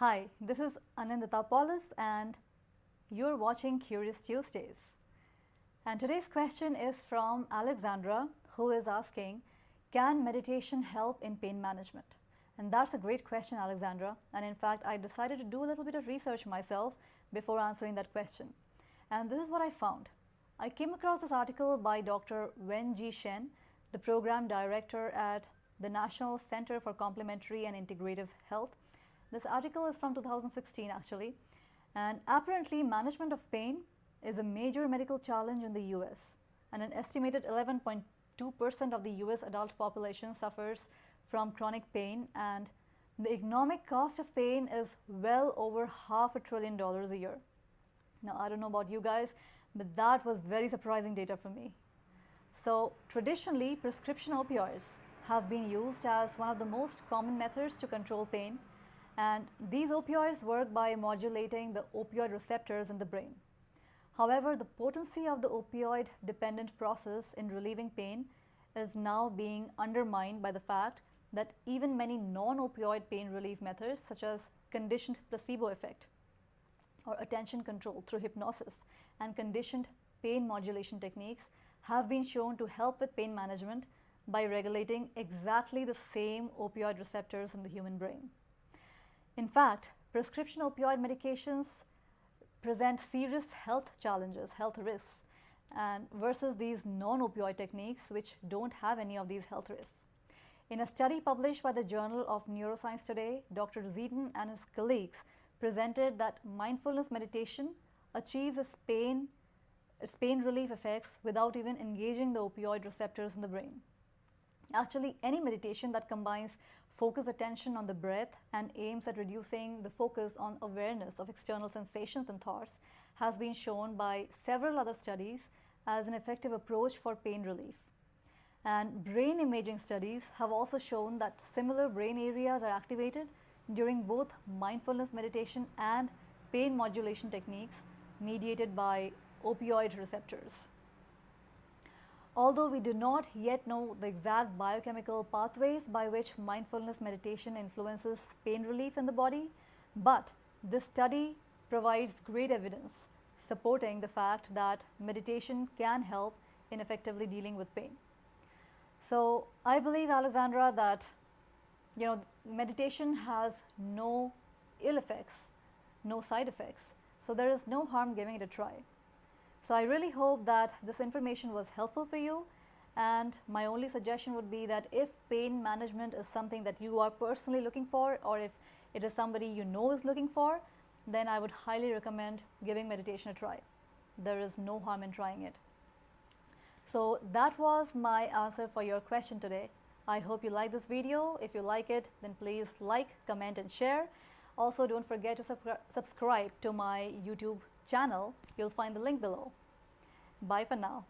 Hi, this is Annindita Palaus and you're watching Curious Tuesdays. And today's question is from Alexandra, who is asking, can meditation help in pain management? And that's a great question, Alexandra. And in fact, I decided to do a little bit of research myself before answering that question. And this is what I found. I came across this article by Dr. Wen Ji Shen, the program director at the National Center for Complementary and Integrative Health. This article is from 2016 actually, and apparently management of pain is a major medical challenge in the US, and an estimated 11.2% of the US adult population suffers from chronic pain, and the economic cost of pain is well over $500 billion a year. Now, I don't know about you guys, but that was very surprising data for me. So traditionally, prescription opioids have been used as one of the most common methods to control pain. And these opioids work by modulating the opioid receptors in the brain. However, the potency of the opioid-dependent process in relieving pain is now being undermined by the fact that even many non-opioid pain relief methods, such as conditioned placebo effect or attention control through hypnosis and conditioned pain modulation techniques, have been shown to help with pain management by regulating exactly the same opioid receptors in the human brain. In fact, prescription opioid medications present serious health challenges, health risks, and versus these non-opioid techniques which don't have any of these health risks. In a study published by the Journal of Neuroscience Today, Dr. Zeidin and his colleagues presented that mindfulness meditation achieves its pain relief effects without even engaging the opioid receptors in the brain. Actually, any meditation that combines focused attention on the breath and aims at reducing the focus on awareness of external sensations and thoughts has been shown by several other studies as an effective approach for pain relief. And brain imaging studies have also shown that similar brain areas are activated during both mindfulness meditation and pain modulation techniques mediated by opioid receptors. Although we do not yet know the exact biochemical pathways by which mindfulness meditation influences pain relief in the body, but this study provides great evidence supporting the fact that meditation can help in effectively dealing with pain. So I believe, Alexandra, that meditation has no ill effects, no side effects, so there is no harm giving it a try. So I really hope that this information was helpful for you, and my only suggestion would be that if pain management is something that you are personally looking for, or if it is somebody you know is looking for, then I would highly recommend giving meditation a try. There is no harm in trying it. So that was my answer for your question today. I hope you like this video. If you like it, then please like, comment and share. Also, don't forget to subscribe to my YouTube channel. You'll find the link below. Bye for now.